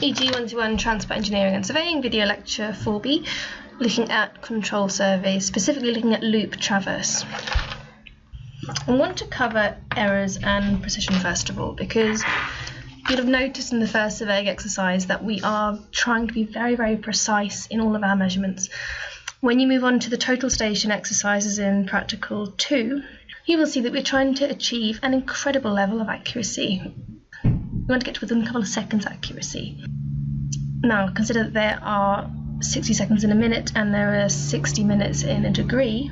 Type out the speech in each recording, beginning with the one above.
EG-121 Transport Engineering and Surveying Video Lecture 4B, looking at control surveys, specifically looking at loop traverse. I want to cover errors and precision first of all, because you'll have noticed in the first surveying exercise that we are trying to be very, very precise in all of our measurements. When you move on to the total station exercises in Practical 2, you will see that we're trying to achieve an incredible level of accuracy. We want to get to within a couple of seconds accuracy. Now, consider that there are 60 seconds in a minute and there are 60 minutes in a degree.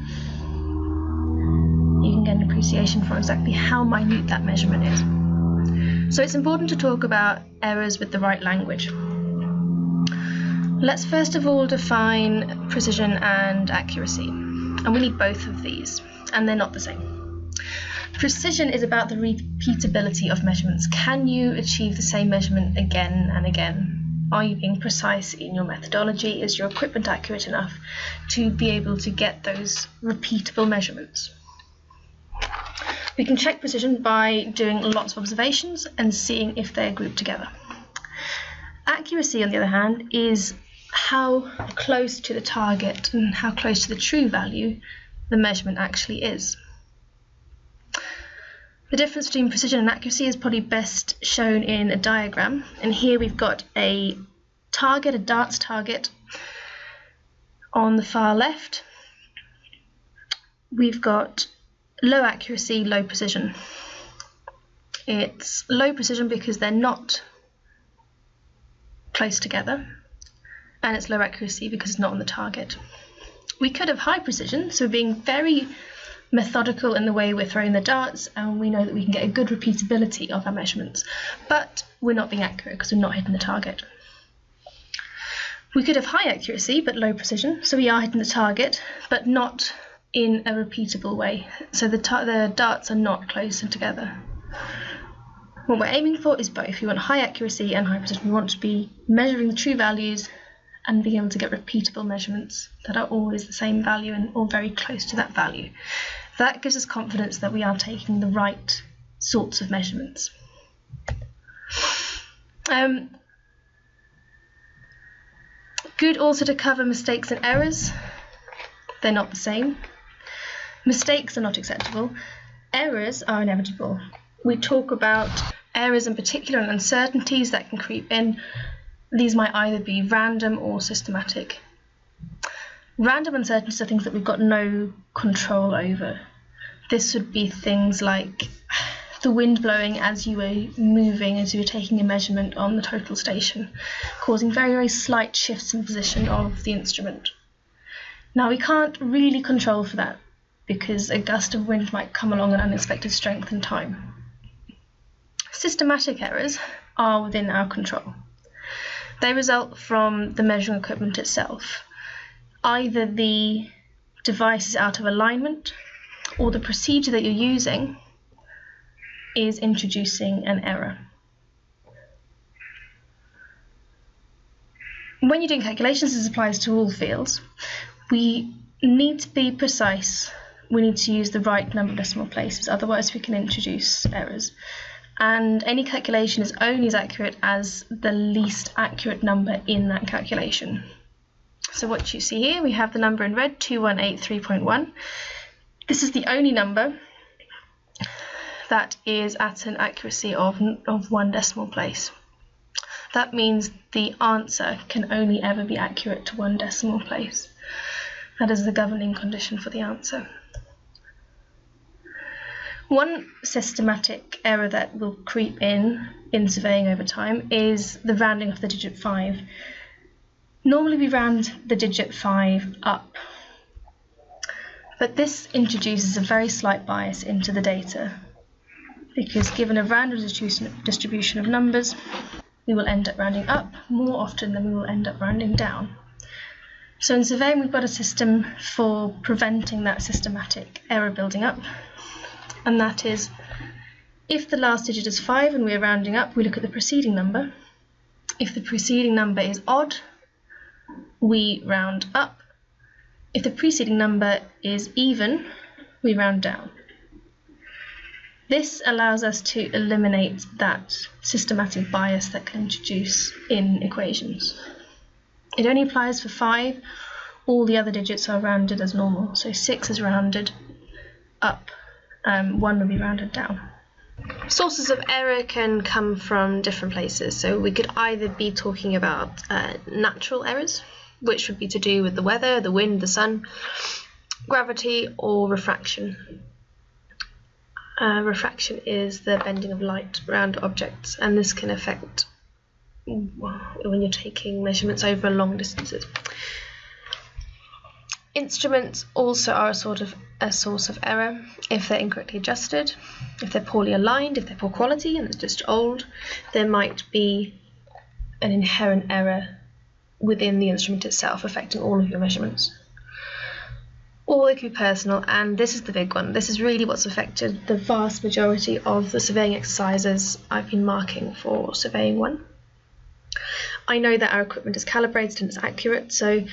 You can get an appreciation for exactly how minute that measurement is. So it's important to talk about errors with the right language. Let's first of all define precision and accuracy. And we need both of these, and they're not the same. Precision is about the repeatability of measurements. Can you achieve the same measurement again and again? Are you being precise in your methodology? Is your equipment accurate enough to be able to get those repeatable measurements? We can check precision by doing lots of observations and seeing if they're grouped together. Accuracy, on the other hand, is how close to the target and how close to the true value the measurement actually is. The difference between precision and accuracy is probably best shown in a diagram, and here we've got a target, a darts target on the far left. We've got low accuracy, low precision. It's low precision because they're not close together, and it's low accuracy because it's not on the target. We could have high precision, so being very methodical in the way we're throwing the darts, and we know that we can get a good repeatability of our measurements, but we're not being accurate because we're not hitting the target. We could have high accuracy but low precision, so we are hitting the target but not in a repeatable way, so the darts are not close together. What we're aiming for is both. We want high accuracy and high precision. We want to be measuring the true values and being able to get repeatable measurements that are always the same value and all very close to that value. That gives us confidence that we are taking the right sorts of measurements. Good also to cover mistakes and errors. They're not the same. Mistakes are not acceptable. Errors are inevitable. We talk about errors in particular and uncertainties that can creep in. These might either be random or systematic. Random uncertainties are things that we've got no control over. This would be things like the wind blowing as you were moving, as you were taking a measurement on the total station, causing very, very slight shifts in position of the instrument. Now, we can't really control for that because a gust of wind might come along at unexpected strength and time. Systematic errors are within our control. They result from the measuring equipment itself. Either the device is out of alignment or the procedure that you're using is introducing an error. When you're doing calculations, this applies to all fields. We need to be precise. We need to use the right number of decimal places, otherwise we can introduce errors. And any calculation is only as accurate as the least accurate number in that calculation. So what you see here, we have the number in red, 2183.1. This is the only number that is at an accuracy of 1 decimal place. That means the answer can only ever be accurate to 1 decimal place. That is the governing condition for the answer. One systematic error that will creep in surveying over time is the rounding of the digit 5. Normally we round the digit 5 up, but this introduces a very slight bias into the data, because given a random distribution of numbers, we will end up rounding up more often than we will end up rounding down. So in surveying, we've got a system for preventing that systematic error building up. And that is, if the last digit is 5 and we're rounding up, we look at the preceding number. If the preceding number is odd, we round up. If the preceding number is even, we round down. This allows us to eliminate that systematic bias that can introduce in equations. It only applies for 5. All the other digits are rounded as normal. So 6 is rounded up, 1 will be rounded down. Sources of error can come from different places. So we could either be talking about natural errors, which would be to do with the weather, the wind, the sun, gravity, or refraction. Refraction is the bending of light around objects, and this can affect when you're taking measurements over long distances. Instruments also are a source of error if they're incorrectly adjusted, if they're poorly aligned, if they're poor quality and they're just old. There might be an inherent error within the instrument itself affecting all of your measurements. Or they could be personal, and this is the big one. This is really what's affected the vast majority of the surveying exercises I've been marking for Surveying 1. I know that our equipment is calibrated and it's accurate, so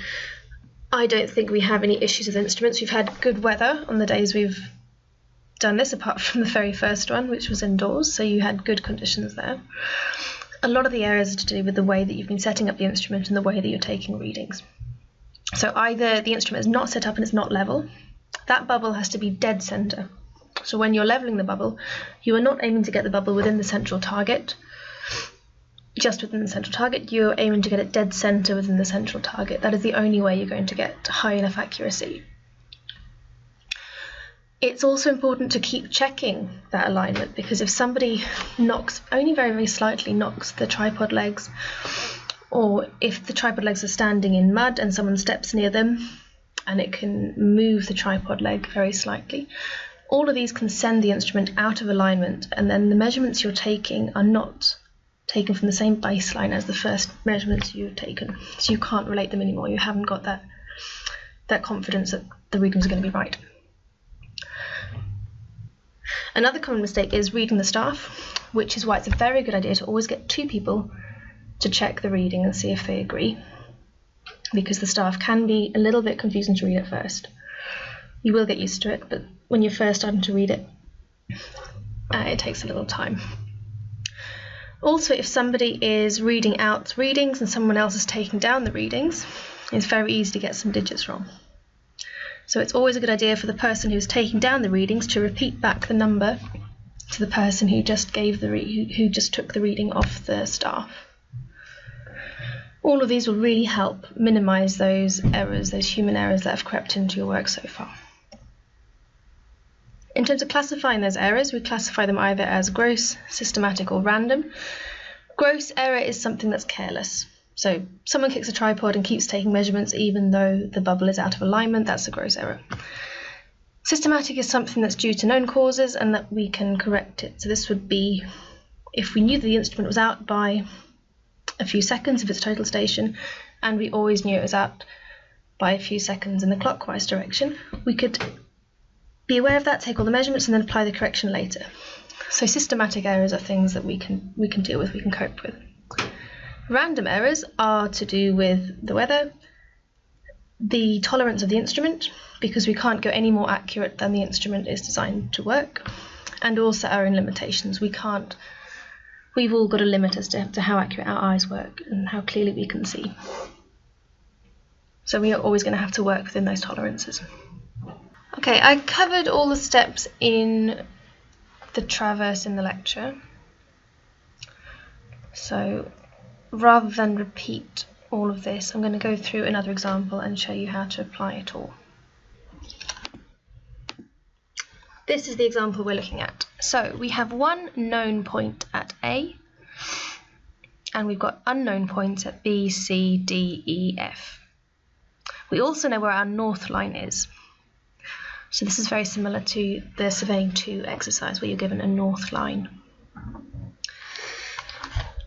I don't think we have any issues with instruments. We've had good weather on the days we've done this, apart from the very first one, which was indoors, so you had good conditions there. A lot of the errors are to do with the way that you've been setting up the instrument and the way that you're taking readings. So either the instrument is not set up and it's not level, that bubble has to be dead center. So when you're leveling the bubble, you are not aiming to get the bubble within the central target, just within the central target, you're aiming to get it dead center within the central target. That is the only way you're going to get high enough accuracy. It's also important to keep checking that alignment, because if somebody knocks, only very, very slightly knocks the tripod legs, or if the tripod legs are standing in mud and someone steps near them and it can move the tripod leg very slightly, all of these can send the instrument out of alignment, and then the measurements you're taking are not taken from the same baseline as the first measurements you've taken. So you can't relate them anymore. You haven't got that confidence that the readings are going to be right. Another common mistake is reading the staff, which is why it's a very good idea to always get 2 people to check the reading and see if they agree, because the staff can be a little bit confusing to read at first. You will get used to it, but when you're first starting to read it, it takes a little time. Also, if somebody is reading out readings and someone else is taking down the readings, it's very easy to get some digits wrong. So it's always a good idea for the person who's taking down the readings to repeat back the number to the person who just who just took the reading off the staff. All of these will really help minimize those errors, those human errors that have crept into your work so far. In terms of classifying those errors, we classify them either as gross, systematic, or random. Gross error is something that's careless. So someone kicks a tripod and keeps taking measurements even though the bubble is out of alignment. That's a gross error. Systematic is something that's due to known causes and that we can correct it. So this would be if we knew that the instrument was out by a few seconds if it's a total station, and we always knew it was out by a few seconds in the clockwise direction, we could be aware of that, take all the measurements, and then apply the correction later. So systematic errors are things that we can deal with, we can cope with. Random errors are to do with the weather, the tolerance of the instrument, because we can't go any more accurate than the instrument is designed to work, and also our own limitations. We've all got a limit as to how accurate our eyes work and how clearly we can see. So we are always going to have to work within those tolerances. Okay, I covered all the steps in the traverse in the lecture. So rather than repeat all of this, I'm going to go through another example and show you how to apply it all. This is the example we're looking at. So we have one known point at A, and we've got unknown points at B, C, D, E, F. We also know where our north line is. So this is very similar to the Surveying 2 exercise where you're given a north line.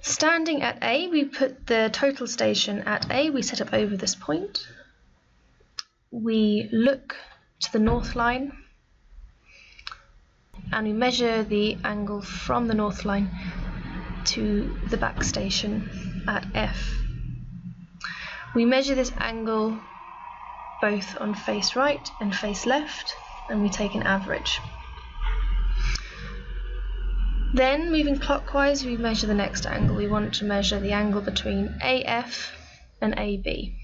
Standing at A, we put the total station at A, we set up over this point. We look to the north line and we measure the angle from the north line to the back station at F. We measure this angle both on face right and face left, and we take an average. Then, moving clockwise, we measure the next angle. We want to measure the angle between AF and AB.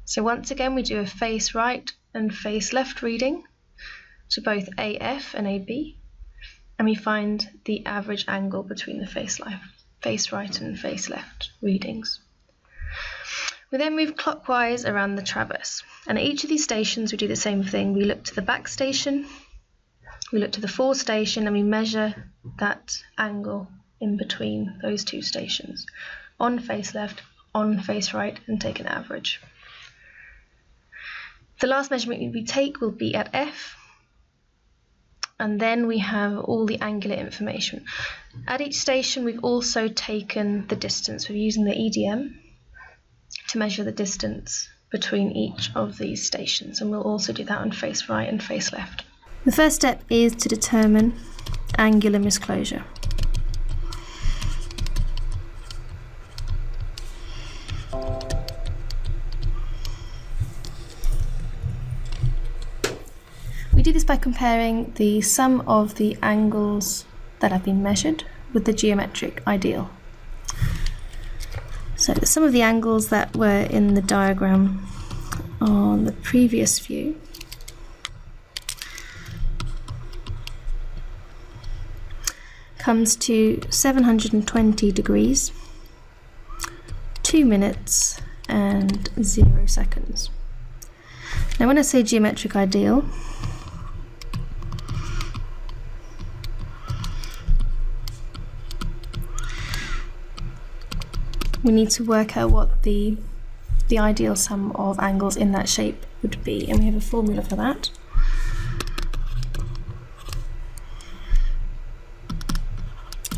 So once again, we do a face right and face left reading to both AF and AB, and we find the average angle between the face right and face left readings. We then move clockwise around the traverse, and at each of these stations we do the same thing. We look to the back station, we look to the fore station, and we measure that angle in between those two stations, on face left, on face right, and take an average. The last measurement we take will be at F, and then we have all the angular information. At each station we've also taken the distance. We're using the EDM to measure the distance between each of these stations, and we'll also do that on face right and face left. The first step is to determine angular misclosure. We do this by comparing the sum of the angles that have been measured with the geometric ideal. So the sum of the angles that were in the diagram on the previous view comes to 720 degrees, 2 minutes and 0 seconds. Now when I say geometric ideal, we need to work out what the ideal sum of angles in that shape would be, and we have a formula for that.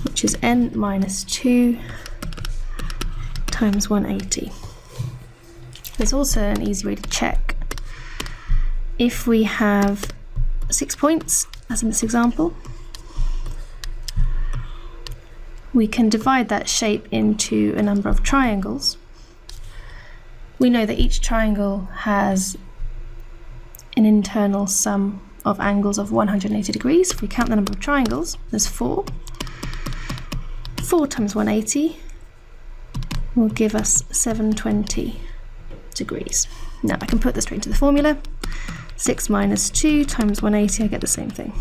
Which is n minus 2 times 180. There's also an easy way to check. If we have 6 points, as in this example, we can divide that shape into a number of triangles. We know that each triangle has an internal sum of angles of 180 degrees. If we count the number of triangles, there's 4. 4 times 180 will give us 720 degrees. Now I can put this straight into the formula. 6 minus 2 times 180, I get the same thing.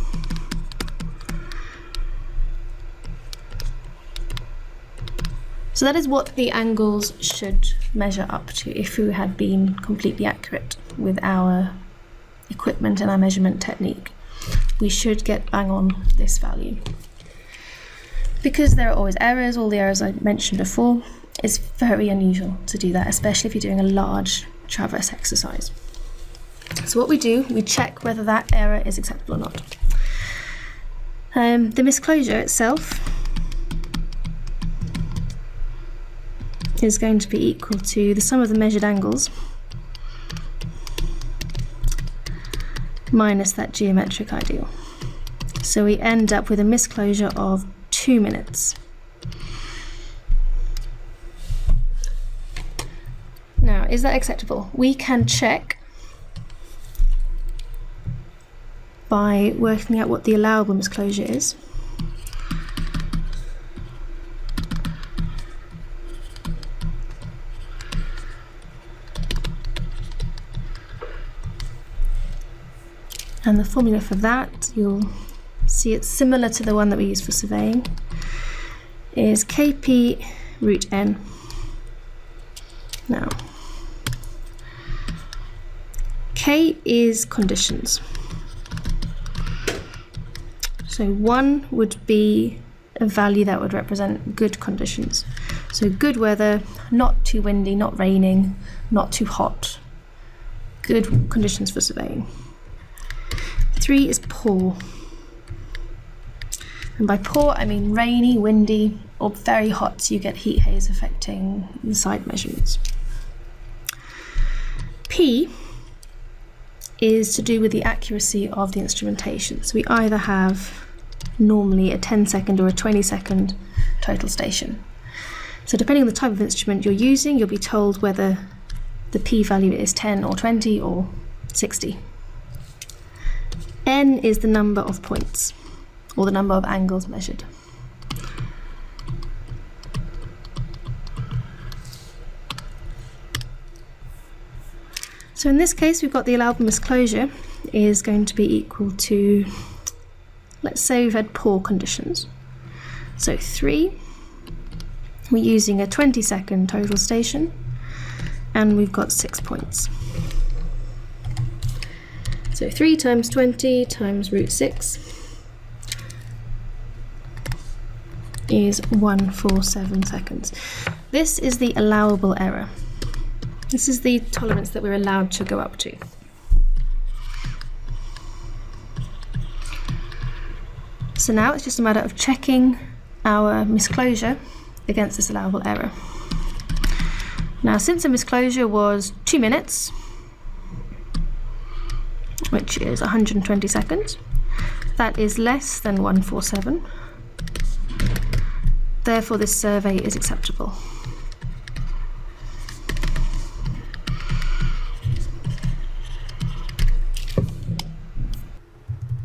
So that is what the angles should measure up to if we had been completely accurate with our equipment and our measurement technique. We should get bang on this value. Because there are always errors, all the errors I mentioned before, it's very unusual to do that, especially if you're doing a large traverse exercise. So what we do, we check whether that error is acceptable or not. The misclosure itself is going to be equal to the sum of the measured angles minus that geometric ideal. So we end up with a misclosure of 2 minutes. Now, is that acceptable? We can check by working out what the allowable misclosure is. And the formula for that, you'll see it's similar to the one that we use for surveying, is Kp root n. Now, K is conditions. So 1 would be a value that would represent good conditions. So good weather, not too windy, not raining, not too hot. Good conditions for surveying. 3 is poor. And by poor, I mean rainy, windy, or very hot, so you get heat haze affecting the side measurements. P is to do with the accuracy of the instrumentation. So we either have normally a 10-second or a 20-second total station. So depending on the type of instrument you're using, you'll be told whether the P value is 10 or 20 or 60. N is the number of points, or the number of angles measured. So in this case, we've got the allowable misclosure is going to be equal to, let's say we've had poor conditions. So 3, we're using a 20-second total station, and we've got 6 points. So 3 times 20 times root 6 is 147 seconds. This is the allowable error. This is the tolerance that we're allowed to go up to. So now it's just a matter of checking our misclosure against this allowable error. Now, since the misclosure was 2 minutes, which is 120 seconds, that is less than 147. Therefore, this survey is acceptable.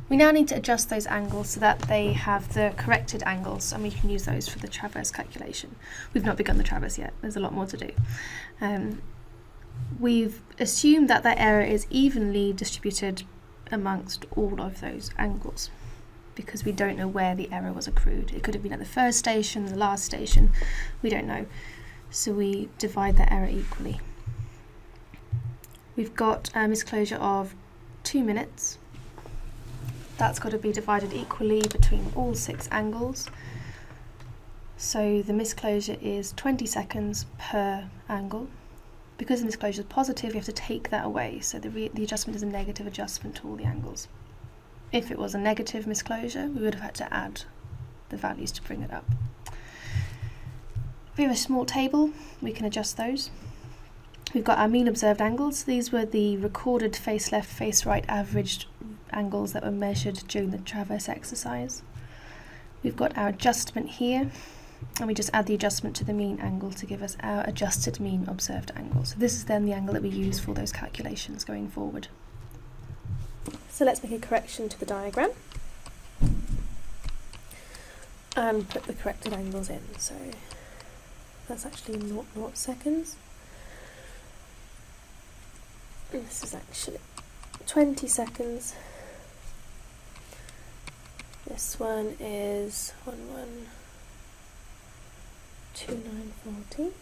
We now need to adjust those angles so that they have the corrected angles, and we can use those for the traverse calculation. We've not begun the traverse yet, there's a lot more to do. We've assumed that that error is evenly distributed amongst all of those angles, because we don't know where the error was accrued. It could have been at the first station, the last station, we don't know. So we divide that error equally. We've got a misclosure of 2 minutes. That's got to be divided equally between all 6 angles. So the misclosure is 20 seconds per angle. Because the misclosure is positive, you have to take that away. So the adjustment is a negative adjustment to all the angles. If it was a negative misclosure, we would have had to add the values to bring it up. If we have a small table, we can adjust those. We've got our mean observed angles. These were the recorded face left, face right averaged angles that were measured during the traverse exercise. We've got our adjustment here, and we just add the adjustment to the mean angle to give us our adjusted mean observed angle. So this is then the angle that we use for those calculations going forward. So let's make a correction to the diagram and put the corrected angles in. So that's actually 0.0 seconds. And this is actually 20 seconds. This one is 112940.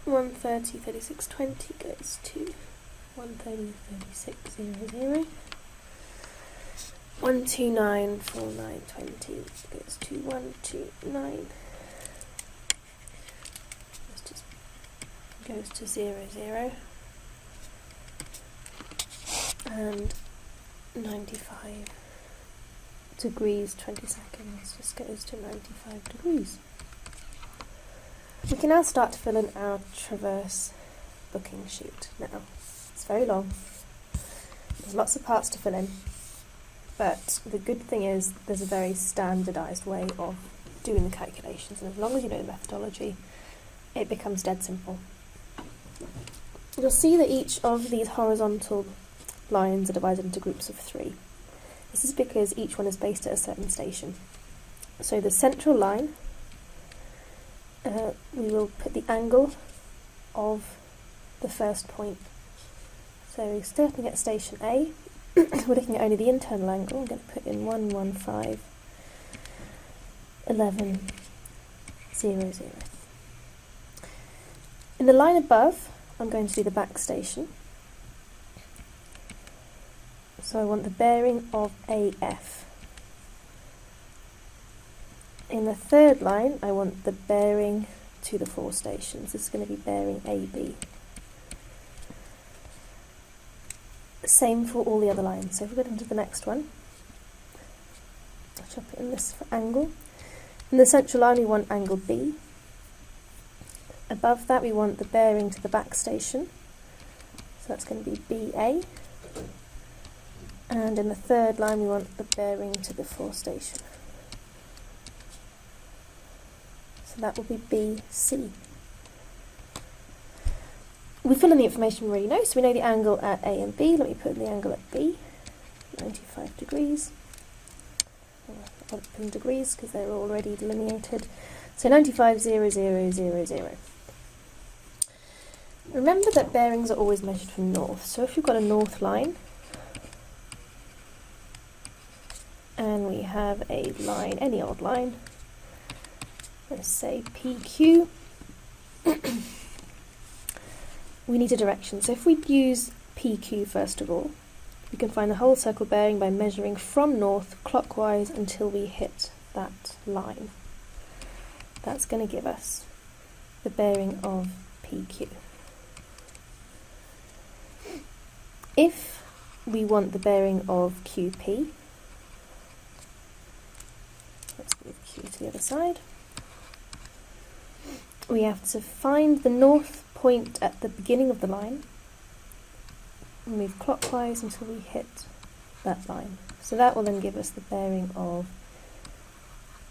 One 3620 goes to 130.3600. 1294920 goes to 129. This just goes to 00. And 95 degrees 20 seconds just goes to 95 degrees. We can now start to fill in our traverse booking sheet. Now, it's very long. There's lots of parts to fill in. But the good thing is there's a very standardised way of doing the calculations, and as long as you know the methodology, it becomes dead simple. You'll see that each of these horizontal lines are divided into groups of 3. This is because each one is based at a certain station. So the central line, we will put the angle of the first point. So starting at station A, we're looking at only the internal angle. I'm going to put in 115.11.00. In the line above, I'm going to do the back station. So I want the bearing of AF. In the third line, I want the bearing to the 4 stations. This is going to be bearing AB. Same for all the other lines. So if we go down to the next one, I'll chop it in this for angle. In the central line, we want angle B. Above that, we want the bearing to the back station. So that's going to be BA. And in the third line, we want the bearing to the 4 station. So that will be BC. We fill in the information we already know, so we know the angle at A and B. Let me put in the angle at B, 95 degrees. put it in degrees because they're already delineated. So 95, 0, 0, 0, 0. Remember that bearings are always measured from north. So if you've got a north line, and we have a line, any old line, let's say PQ, we need a direction. So if we use PQ first of all, we can find the whole circle bearing by measuring from north clockwise until we hit that line. That's going to give us the bearing of PQ. If we want the bearing of QP, let's move Q to the other side, we have to find the north point at the beginning of the line, move clockwise until we hit that line. So that will then give us the bearing of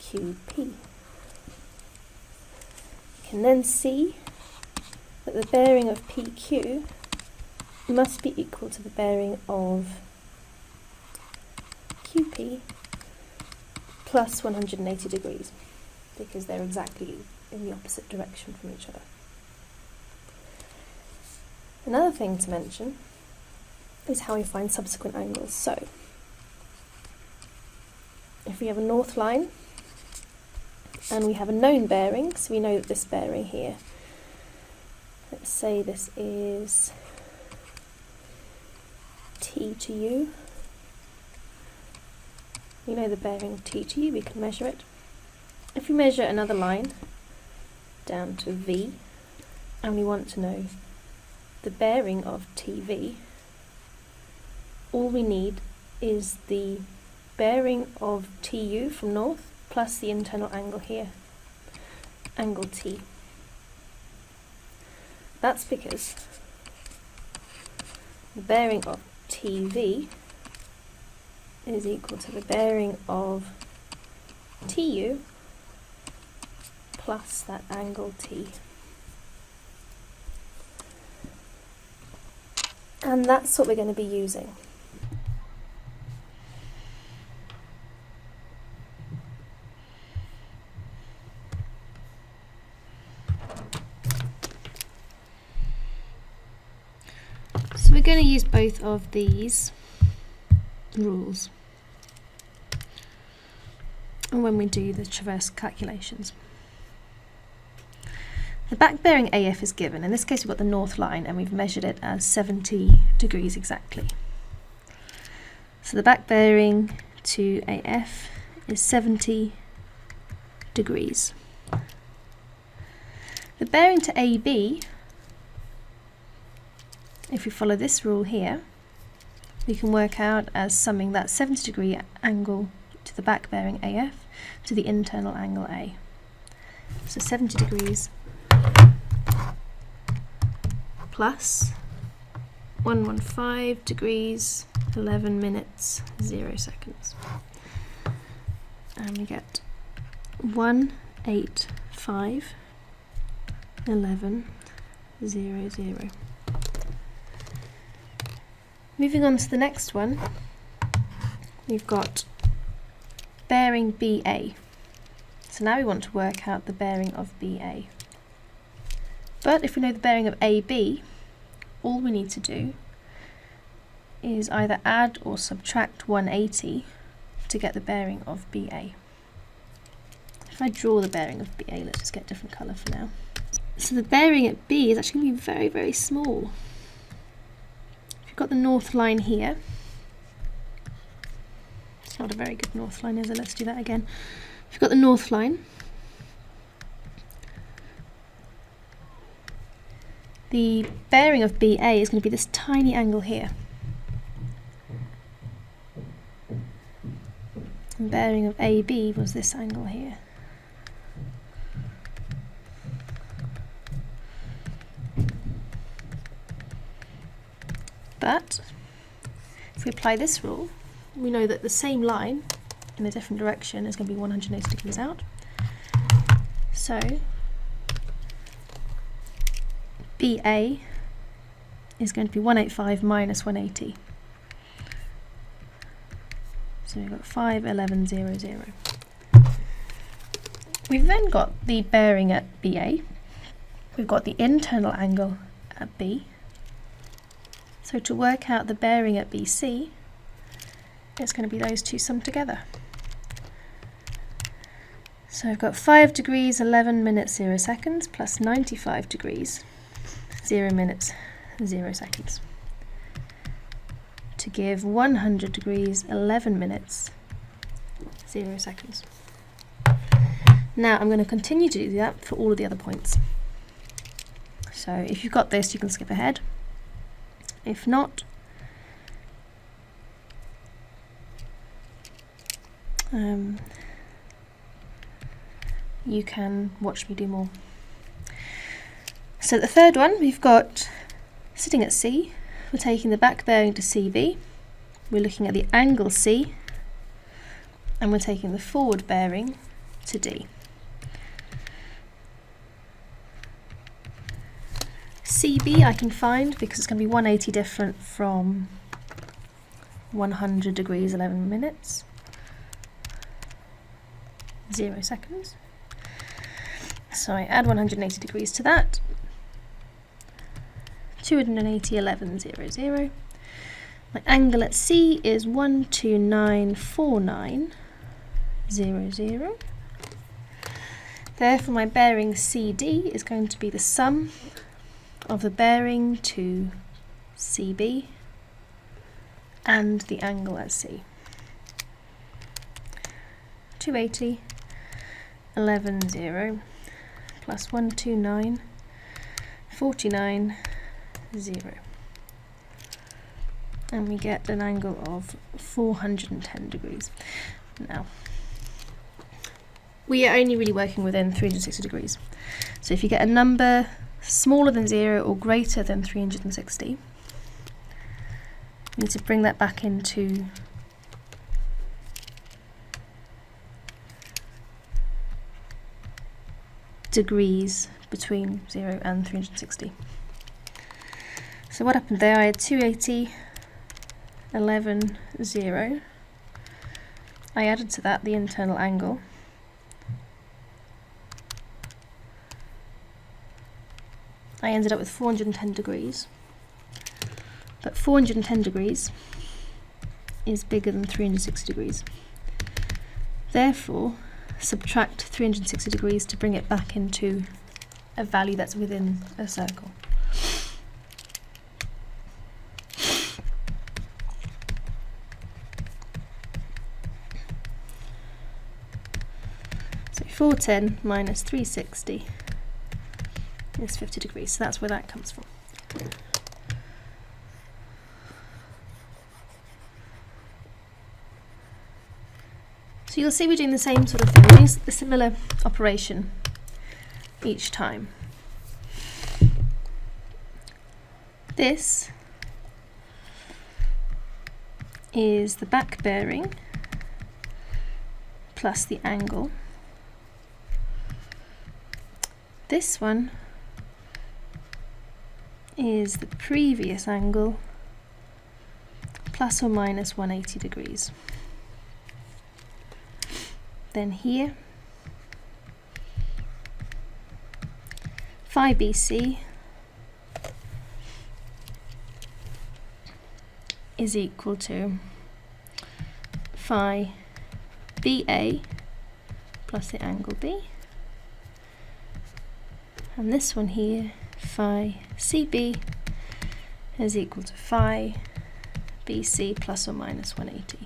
QP. You can then see that the bearing of PQ must be equal to the bearing of QP plus 180 degrees, because they're exactly in the opposite direction from each other. Another thing to mention is how we find subsequent angles. So, if we have a north line and we have a known bearing, so we know that this bearing here, let's say this is T to U. We know the bearing T to U, we can measure it. If we measure another line down to V, and we want to know the bearing of TV, all we need is the bearing of TU from north plus the internal angle here, angle T. That's because the bearing of TV is equal to the bearing of TU plus that angle T. And that's what we're going to be using. So we're going to use both of these rules and when we do the traverse calculations. The back bearing AF is given. In this case we've got the north line and we've measured it as 70 degrees exactly. So the back bearing to AF is 70 degrees. The bearing to AB, if we follow this rule here, we can work out as summing that 70 degree angle to the back bearing AF to the internal angle A. So 70 degrees plus 115 degrees, 11 minutes, 0 seconds. And we get 185, 11, 0, 0. Moving on to the next one, we've got bearing BA. So now we want to work out the bearing of BA. But if we know the bearing of AB, all we need to do is either add or subtract 180 to get the bearing of BA. If I draw the bearing of BA, let's just get a different colour for now. So the bearing at B is actually going to be very, very small. If you've got the north line here, it's not a very good north line, is it? Let's do that again. If you've got the north line, the bearing of BA is going to be this tiny angle here. And bearing of AB was this angle here. But if we apply this rule, we know that the same line in a different direction is going to be 180 degrees out. So BA is going to be 185 minus 180. So we've got 5, 11, 0, 0. We've then got the bearing at BA. We've got the internal angle at B. So to work out the bearing at BC, it's going to be those two summed together. So I've got 5 degrees, 11 minutes, 0 seconds, plus 95 degrees, 0 minutes, 0 seconds. To give 100 degrees, 11 minutes, 0 seconds. Now I'm going to continue to do that for all of the other points. So if you've got this, you can skip ahead. If not, you can watch me do more. So the third one, we've got sitting at C, we're taking the back bearing to CB, we're looking at the angle C, and we're taking the forward bearing to D. CB I can find because it's going to be 180 different from 100 degrees 11 minutes 0 seconds. So I add 180 degrees to that. 280 11 0 0. My angle at C is 12949 0 0. Therefore my bearing CD is going to be the sum of the bearing to CB and the angle at C. 280 11 0 plus 129 49 0, and we get an angle of 410 degrees. Now we are only really working within 360 degrees, so if you get a number smaller than 0 or greater than 360, you need to bring that back into degrees between 0 and 360. So what happened there? I had 280 11 0. I added to that the internal angle. I ended up with 410 degrees, but 410 degrees is bigger than 360 degrees. Therefore, subtract 360 degrees to bring it back into a value that's within a circle. So 410 minus 360 is 50 degrees, so that's where that comes from. So you'll see we're doing the same sort of thing, we're doing a similar operation each time. This is the back bearing plus the angle. This one is the previous angle plus or minus 180 degrees. Then here, phi BC is equal to phi BA plus the angle B, and this one here, phi CB, is equal to phi BC plus or minus 180.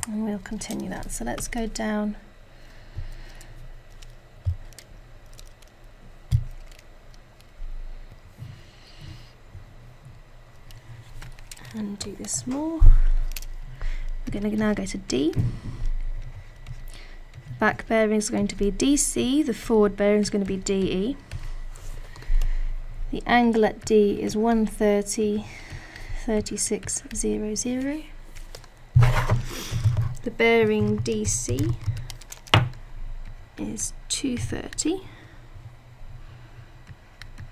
And we'll continue that. So let's go down and do this more. We're going to now go to D. The back bearing is going to be DC, the forward bearing is going to be DE. The angle at D is 130 36 0 0. The bearing DC is 230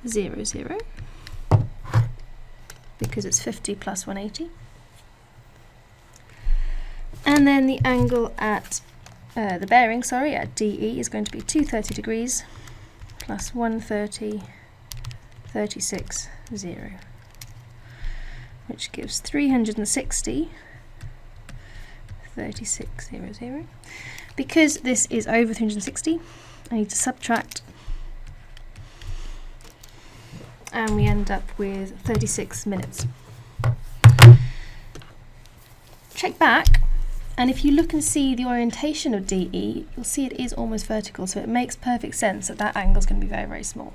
0 0. because it's 50 plus 180. And then the angle at the bearing, sorry, at DE is going to be 230 degrees plus 130, 36, 0, which gives 360, 36, 0, 0. Because this is over 360, I need to subtract, and we end up with 36 minutes. Check back, and if you look and see the orientation of DE, you'll see it is almost vertical, so it makes perfect sense that that angle is going to be very, very small.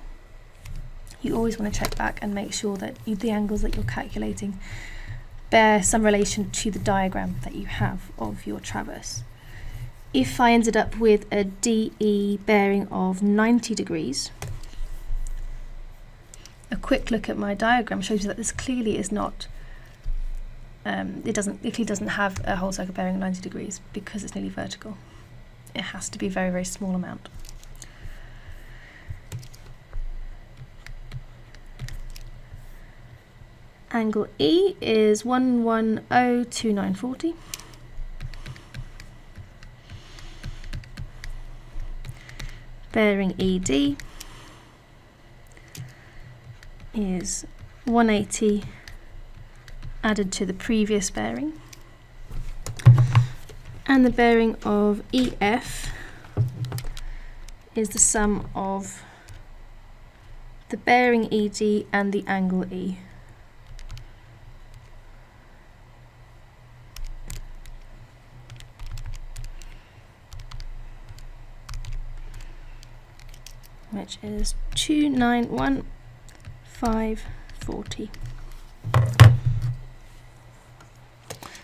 You always want to check back and make sure that the angles that you're calculating bear some relation to the diagram that you have of your traverse. If I ended up with a DE bearing of 90 degrees, a quick look at my diagram shows you that this clearly is not, it clearly doesn't have a whole circle bearing of 90 degrees because it's nearly vertical. It has to be a very, very small amount. Angle E is 1102940. Bearing ED is 180 added to the previous bearing. And the bearing of EF is the sum of the bearing ED and the angle E. Which is 291,540.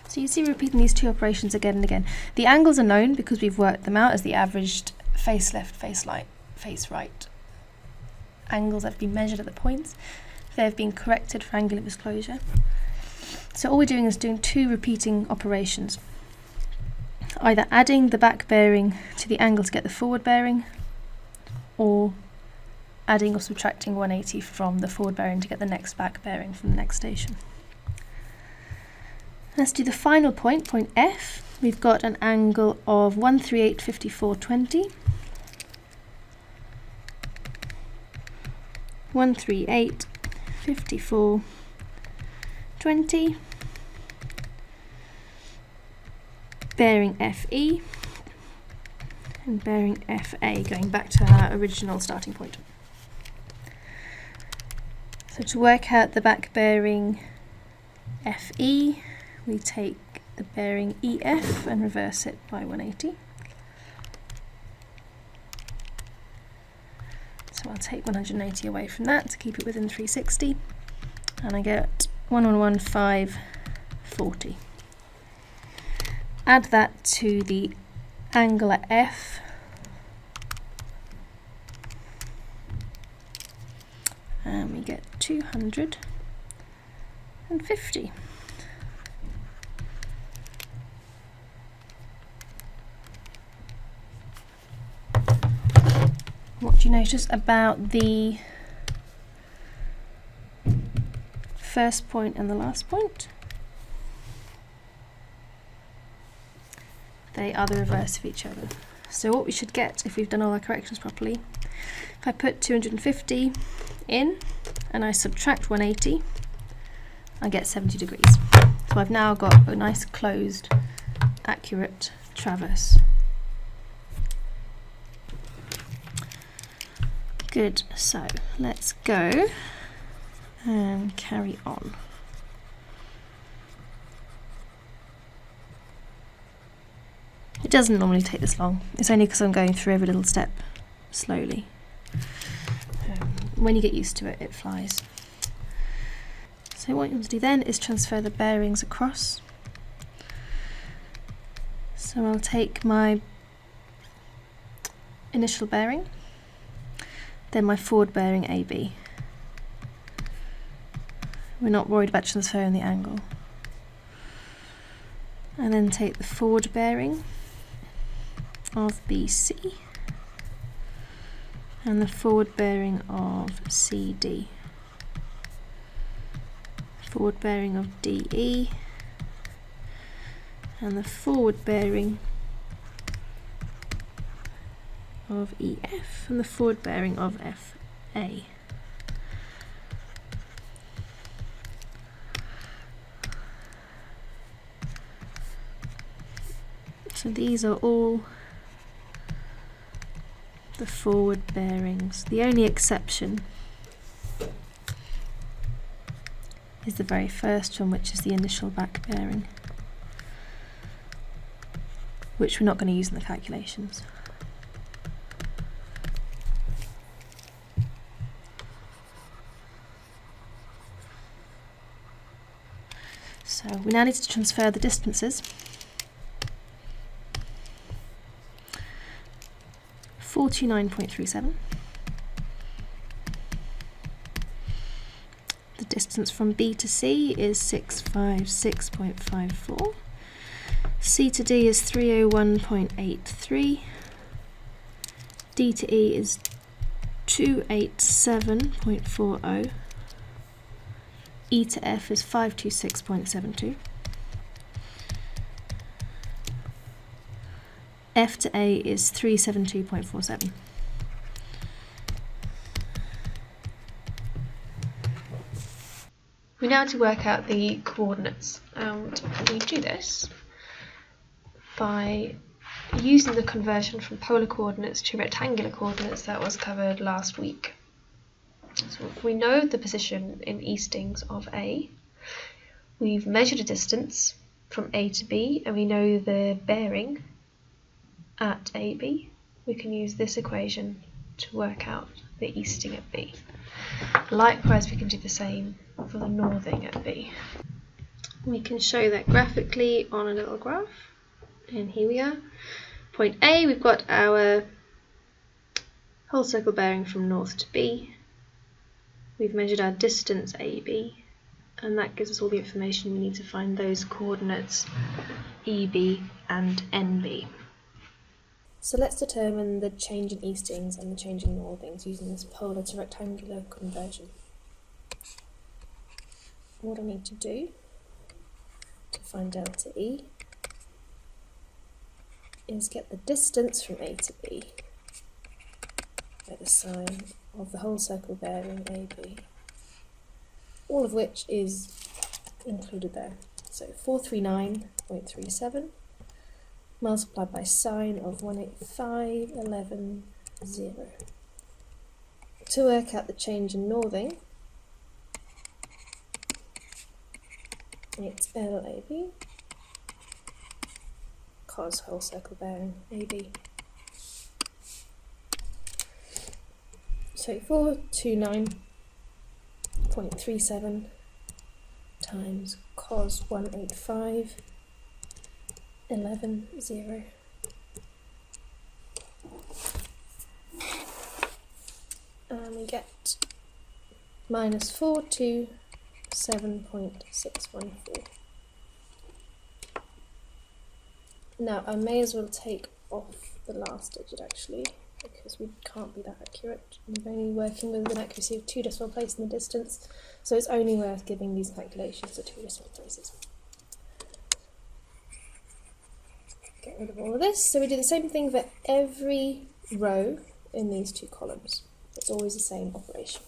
So you see repeating these two operations again and again. The angles are known because we've worked them out as the averaged face left, face right angles that have been measured at the points. They have been corrected for angular disclosure. So all we're doing is doing two repeating operations. Either adding the back bearing to the angle to get the forward bearing, or adding or subtracting 180 from the forward bearing to get the next back bearing from the next station. Let's do the final point, point F. We've got an angle of 138.5420, 138.5420, bearing FE, and bearing FA, going back to our original starting point. So to work out the back bearing FE, we take the bearing EF and reverse it by 180. So I'll take 180 away from that to keep it within 360, and I get 115.40. Add that to the angle at F, and we get 250. What do you notice about the first point and the last point? They are the reverse of each other. So what we should get, if we've done all our corrections properly, if I put 250 in and I subtract 180, I get 70 degrees. So I've now got a nice closed, accurate traverse. Good, so let's go and carry on. It doesn't normally take this long. It's only because I'm going through every little step slowly. When you get used to it, it flies. So what you want to do then is transfer the bearings across. So I'll take my initial bearing, then my forward bearing AB. We're not worried about transferring the angle. And then take the forward bearing of BC and the forward bearing of CD. backward bearing of DE and the forward bearing of EF and the forward bearing of FA. So these are all the forward bearings. The only exception is the very first one, which is the initial back bearing, which we're not going to use in the calculations. So we now need to transfer the distances. 429.37. The distance from B to C is 656.54. C to D is 301.83. D to E is 287.40. E to F is 526.72. F to A is 372.47. We now have to work out the coordinates, and we do this by using the conversion from polar coordinates to rectangular coordinates that was covered last week. So if we know the position in eastings of A, we've measured a distance from A to B, and we know the bearing at AB, we can use this equation to work out the easting at B. Likewise, we can do the same for the northing at B. We can show that graphically on a little graph, and here we are. Point A, we've got our whole circle bearing from north to B. We've measured our distance AB, and that gives us all the information we need to find those coordinates EB and NB. So let's determine the change in eastings and the change in northings using this polar to rectangular conversion. What I need to do to find delta E is get the distance from A to B by the sine of the whole circle bearing AB, all of which is included there. So 439.37 multiplied by sine of 185.11.0. To work out the change in northing, it's LAB cos whole circle bearing AB. So 429.37 times cos 185.11.0. And we get minus 427.614. Now I may as well take off the last digit actually, because we can't be that accurate. We're only working with an accuracy of 2 decimal places in the distance, so it's only worth giving these calculations to 2 decimal places. Get rid of all of this. So we do the same thing for every row in these 2 columns. It's always the same operation.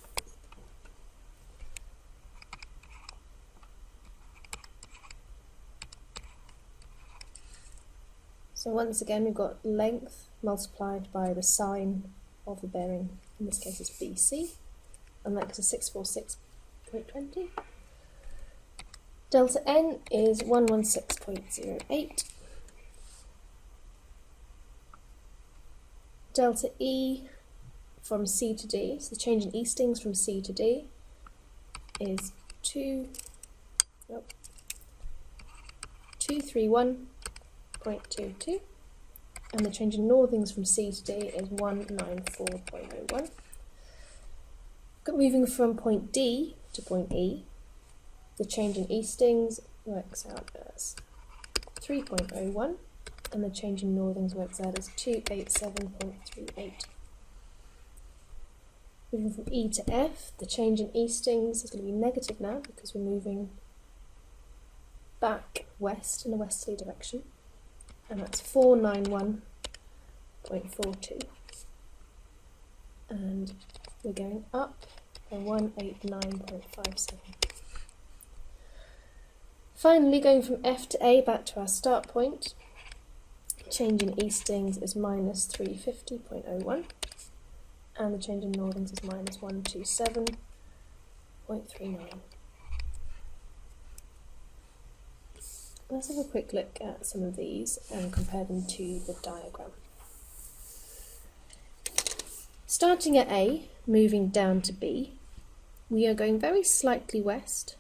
So once again we've got length multiplied by the sine of the bearing, in this case is BC, and that gives us 646.20. Delta N is 116.08. Delta E from C to D, so the change in eastings from C to D is 231.22, and the change in northings from C to D is 194.01. Moving from point D to point E, the change in eastings works out as 3.01, and the change in northings works out as 287.38. Moving from E to F, the change in eastings is going to be negative now because we're moving back west in a westerly direction, and that's 491.42. And we're going up by 189.57. Finally, going from F to A back to our start point, change in eastings is minus 350.01, and the change in northings is minus 127.39. Let's have a quick look at some of these and compare them to the diagram. Starting at A, moving down to B, we are going very slightly west,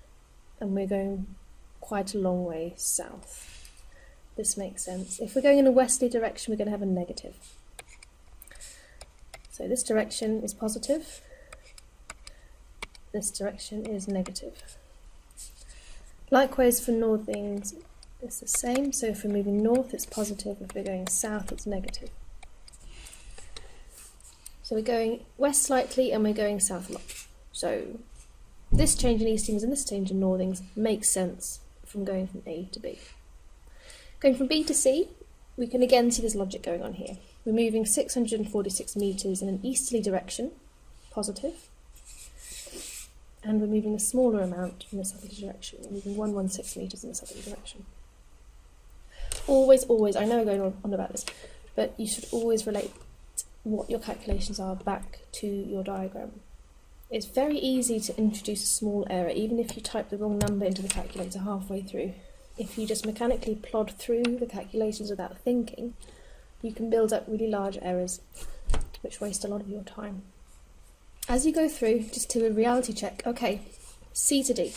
and we're going quite a long way south. This makes sense. If we're going in a westerly direction, we're going to have a negative. So this direction is positive, this direction is negative. Likewise for northings, it's the same. So if we're moving north, it's positive. If we're going south, it's negative. So we're going west slightly and we're going south a lot. So this change in eastings and this change in northings makes sense from going from A to B. Going from B to C, we can again see this logic going on here. We're moving 646 metres in an easterly direction, positive, and we're moving a smaller amount in a southerly direction. We're moving 116 metres in a southerly direction. Always, I know I'm going on about this, but you should always relate what your calculations are back to your diagram. It's very easy to introduce a small error, even if you type the wrong number into the calculator halfway through. If you just mechanically plod through the calculations without thinking, you can build up really large errors, which waste a lot of your time. As you go through, just do a reality check. Okay, C to D.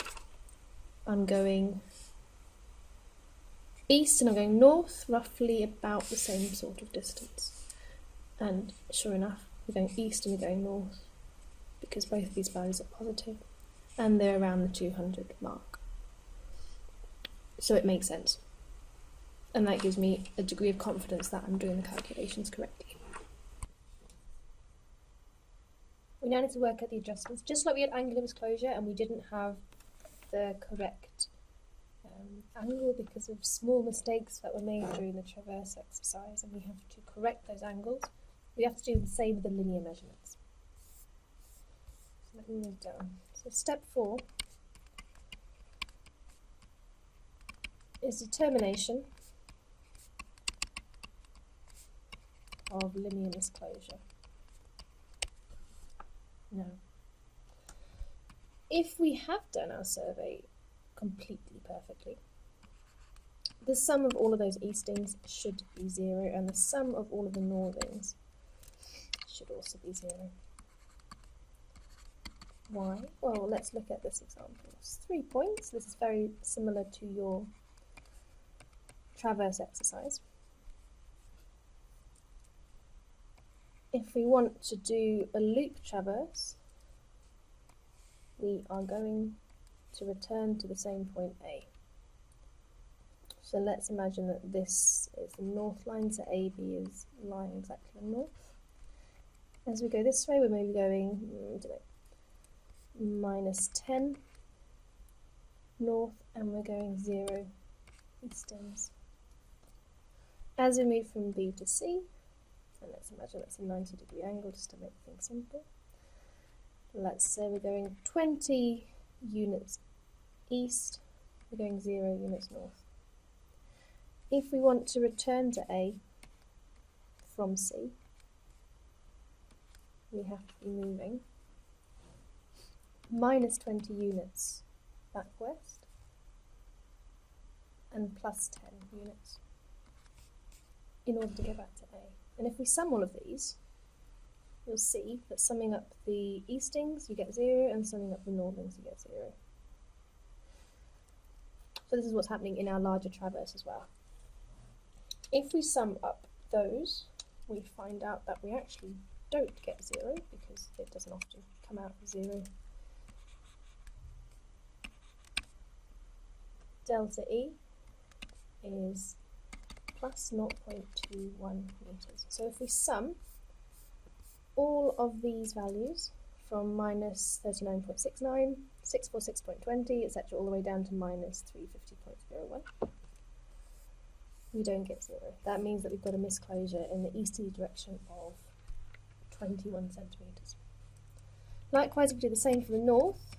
I'm going east and I'm going north, roughly about the same sort of distance. And sure enough, we're going east and we're going north, because both of these values are positive, and they're around the 200 mark. So it makes sense. And that gives me a degree of confidence that I'm doing the calculations correctly. We now need to work out the adjustments. Just like we had angular disclosure and we didn't have the correct angle because of small mistakes that were made during the traverse exercise, and we have to correct those angles, we have to do the same with the linear measurements. So let me move down. So step 4 is determination of linear disclosure. Now, if we have done our survey completely perfectly, the sum of all of those eastings should be 0, and the sum of all of the northings should also be 0. Why? Well, let's look at this example. It's 3 points. This is very similar to your traverse exercise. If we want to do a loop traverse, we are going to return to the same point A. So let's imagine that this is the north line, so AB is lying exactly on north. As we go this way, we're maybe going minus 10 north, and we're going 0 eastings. As we move from B to C, and let's imagine that's a 90-degree angle just to make things simple. Let's say we're going 20 units east, we're going 0 units north. If we want to return to A from C, we have to be moving minus 20 units back west and plus 10 units in order to get back to A. And if we sum all of these, you'll see that summing up the eastings you get 0, and summing up the northings you get 0. So this is what's happening in our larger traverse as well. If we sum up those, we find out that we actually don't get 0, because it doesn't often come out as 0. Delta E is plus 0.21 meters. So if we sum all of these values from minus 39.69, 646.20, etc., all the way down to minus 350.01. We don't get 0. That means that we've got a misclosure in the easterly direction of 21 centimetres. Likewise, we do the same for the north.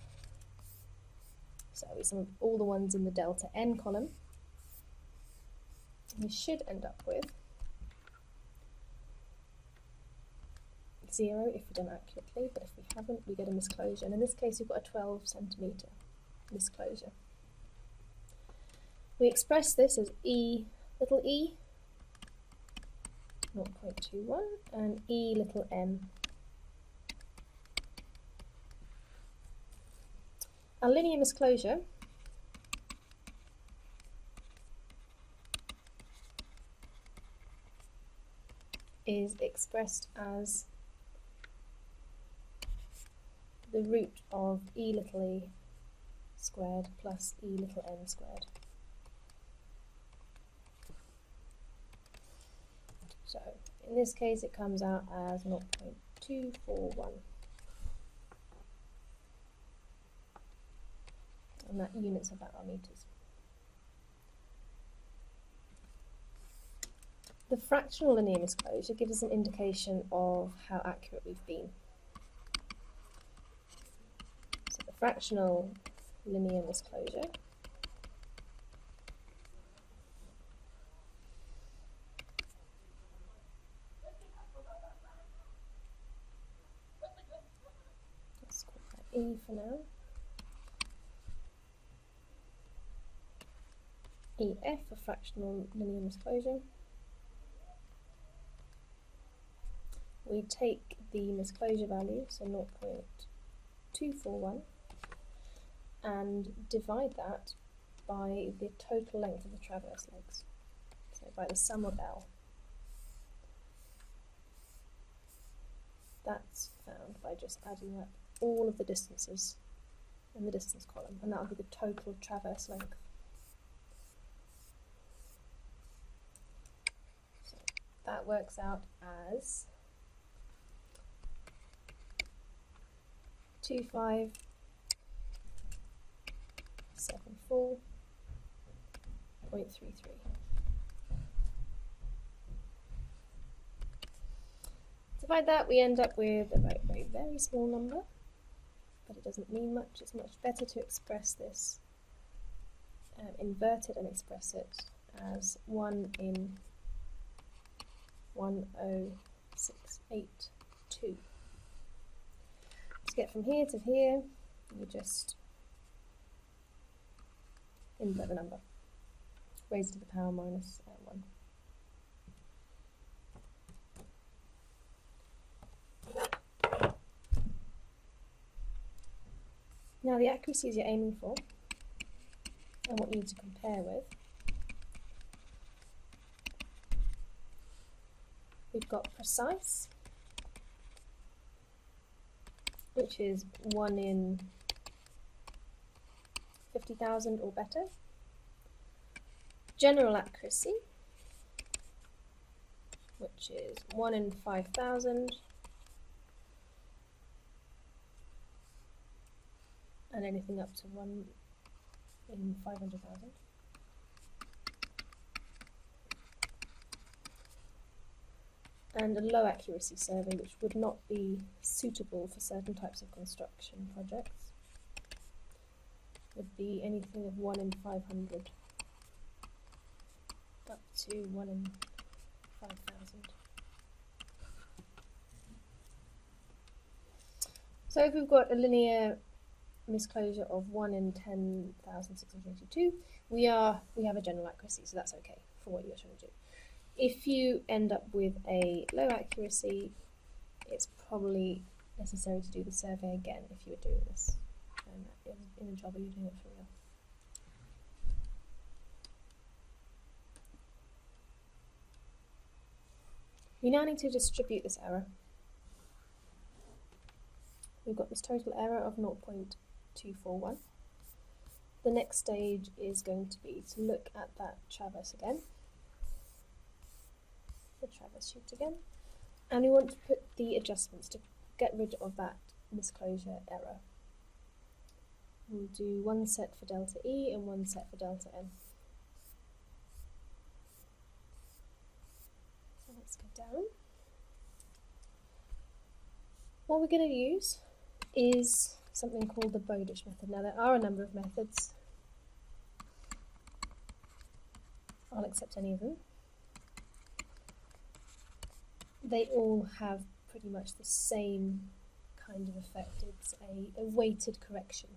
So we sum up all the ones in the delta n column. We should end up with 0 if we've done accurately, but if we haven't, we get a misclosure. And in this case, we've got a 12 centimetre misclosure. We express this as little e 0.21 and e little m. Our linear misclosure is expressed as the root of e little e squared plus e little m squared. So in this case it comes out as 0.241. And that units about our meters. The fractional linear misclosure gives us an indication of how accurate we've been. So the fractional linear misclosure let's call that E for now. EF for fractional linear misclosure. We take the misclosure value, so 0.241, and divide that by the total length of the traverse legs, so by the sum of L. That's found by just adding up all of the distances in the distance column, and that will be the total traverse length. So that works out as 2574.33. Divide that, we end up with a very small number, but it doesn't mean much. It's much better to express this, invert it and express it as 1 in 10682. To get from here to here, you just invert the number, raise it to the power minus 1. Now the accuracies you're aiming for and what you need to compare with, we've got precise, which is 1 in 50,000 or better. General accuracy, which is 1 in 5,000, and anything up to 1 in 500,000. And a low accuracy survey, which would not be suitable for certain types of construction projects, would be anything of 1 in 500 up to 1 in 5,000. So if we've got a linear misclosure of 1 in 10,682, we have a general accuracy, so that's okay for what you're trying to do. If you end up with a low accuracy, it's probably necessary to do the survey again if you were doing this in a job where you're doing it for real. We now need to distribute this error. We've got this total error of 0.241. The next stage is going to be to look at that traverse again, the traverse sheet again, and we want to put the adjustments to get rid of that misclosure error. We'll do one set for delta E and one set for delta N. So let's go down. What we're going to use is something called the Bowditch method. Now there are a number of methods. I'll accept any of them. They all have pretty much the same kind of effect. It's a weighted correction.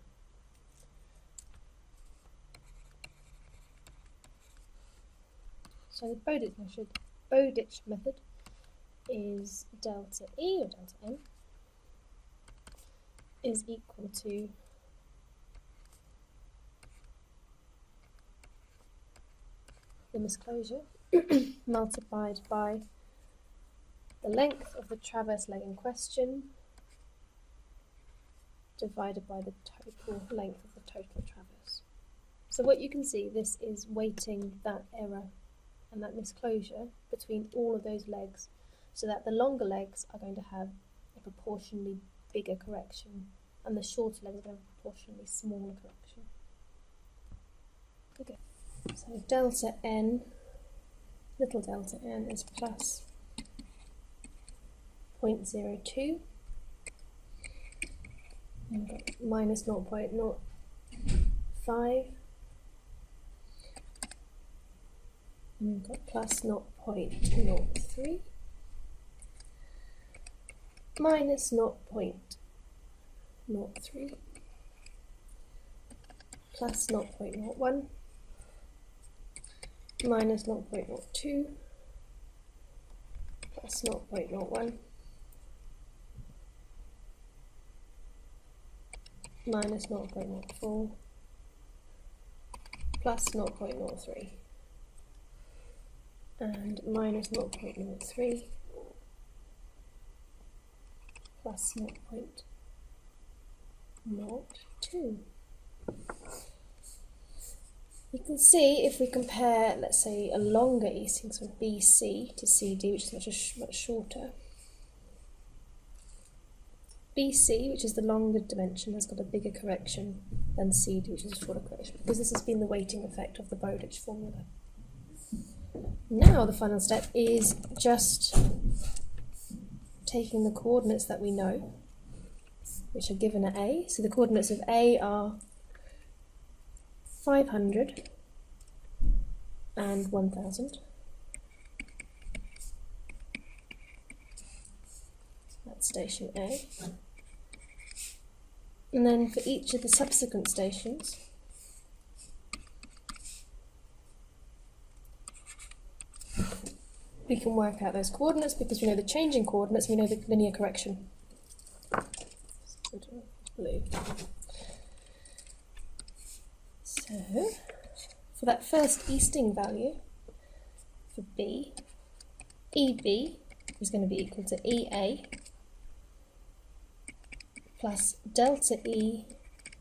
So the Bowditch method is delta E, or delta N, is equal to the misclosure multiplied by the length of the traverse leg in question divided by the total length of the total traverse. So what you can see, this is weighting that error and that misclosure between all of those legs, so that the longer legs are going to have a proportionally bigger correction and the shorter legs are going to have a proportionally smaller correction. Okay, so delta n, little delta n is plus 0.02, and we've got minus 0.05, and we've got plus 0.03, minus 0.03, plus 0.01, minus 0.02, plus 0.01, minus 0.04, plus 0.03, and minus 0.03, plus 0.02. You can see if we compare, let's say, a longer easting, so BC to CD, which is much shorter. BC, which is the longer dimension, has got a bigger correction than CD, which is a shorter correction, because this has been the weighting effect of the Bowditch formula. Now the final step is just taking the coordinates that we know, which are given at A. So the coordinates of A are 500 and 1000. That's station A. And then for each of the subsequent stations, we can work out those coordinates because we know the change in coordinates, we know the linear correction. Blue. So, for that first easting value, for B, EB is going to be equal to EA plus delta E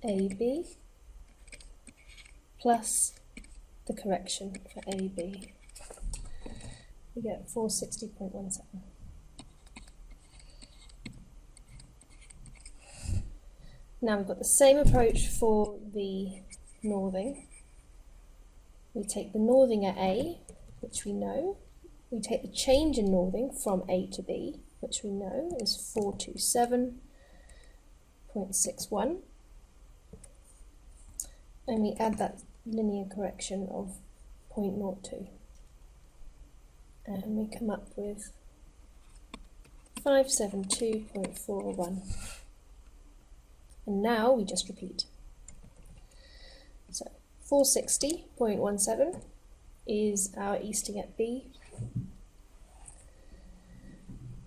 AB plus the correction for AB. We get 460.17. Now we've got the same approach for the northing. We take the northing at A, which we know. We take the change in northing from A to B, which we know is 427.61. And we add that linear correction of 0.02. And we come up with 572.41. And now we just repeat. So 460.17 is our easting at B.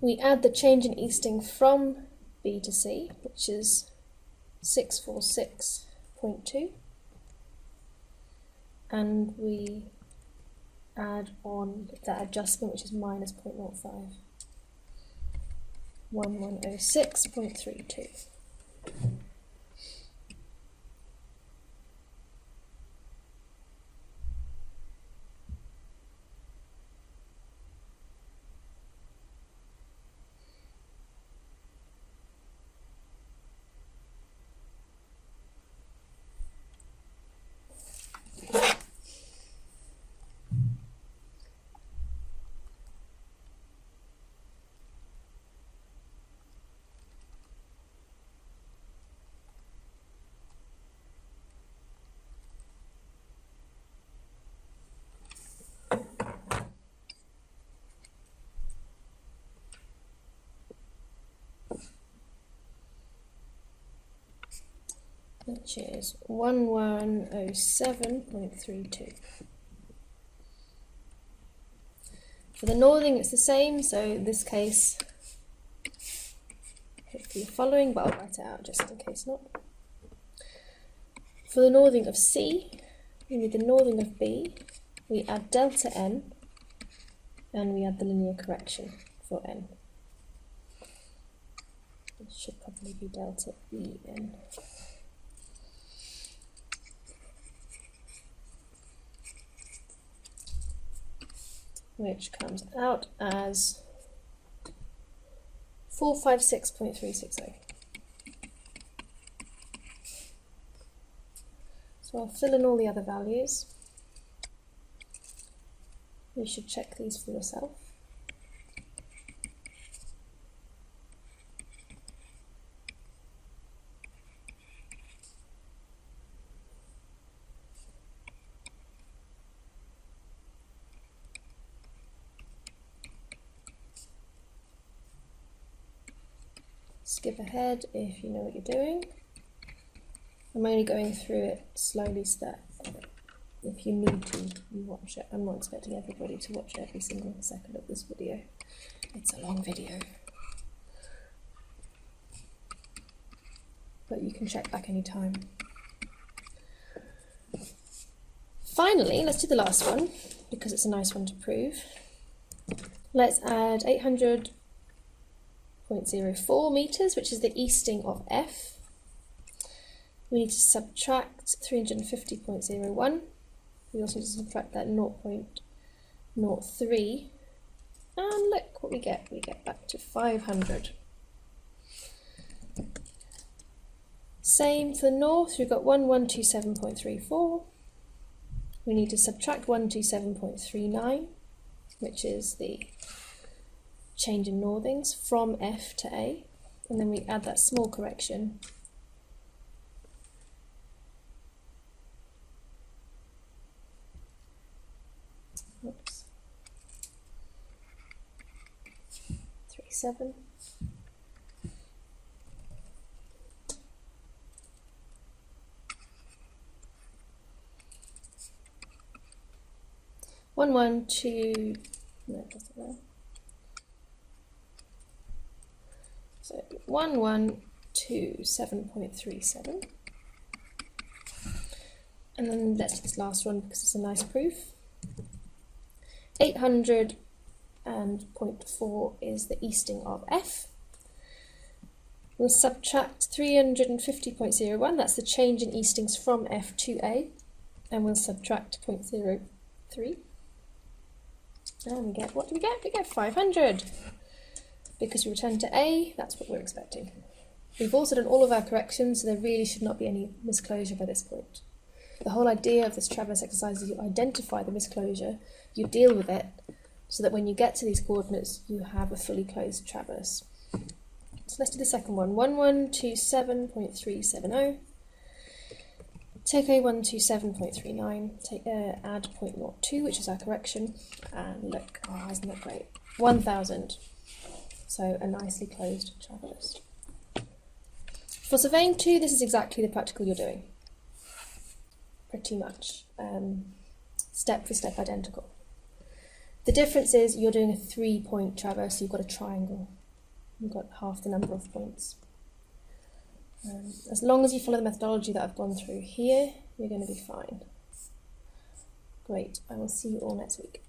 We add the change in easting from B to C, which is 646.2. And we add on that adjustment, which is minus 0.05. 1106.32. which is 1107.32. For the northing it's the same, so in this case, hopefully you're following, but I'll write it out just in case not. For the northing of C, we need the northing of B, we add delta n, and we add the linear correction for n. It should probably be delta En. Which comes out as 456.360. So I'll fill in all the other values. You should check these for yourself. Skip ahead if you know what you're doing. I'm only going through it slowly so that if you need to, you watch it. I'm not expecting everybody to watch every single second of this video. It's a long video. But you can check back anytime. Finally, let's do the last one, because it's a nice one to prove. Let's add 800.04 meters, which is the easting of F. We need to subtract 350.01. We also need to subtract that 0.03. And look what we get. We get back to 500. Same for north. We've got 1127.34. We need to subtract 127.39, which is the change in northings from F to A, and then we add that small correction. Oops. 37. No, it doesn't matter. So 1127.37. And then let's do this last one because it's a nice proof. 800.4 is the easting of F. We'll subtract 350.01, that's the change in eastings from F to A, and we'll subtract 0.03. And we get, what do we get? We get 500. Because we return to A, that's what we're expecting. We've also done all of our corrections, so there really should not be any misclosure by this point. The whole idea of this traverse exercise is you identify the misclosure, you deal with it, so that when you get to these coordinates, you have a fully closed traverse. So let's do the second one, 1127.370. Take a 127.39, add 0.02, which is our correction, and look, oh, isn't that great? 1000. So a nicely closed traverse. For surveying 2, this is exactly the practical you're doing. Pretty much. Step for step identical. The difference is you're doing a 3-point traverse, so you've got a triangle. You've got half the number of points. As long as you follow the methodology that I've gone through here, you're going to be fine. Great, I will see you all next week.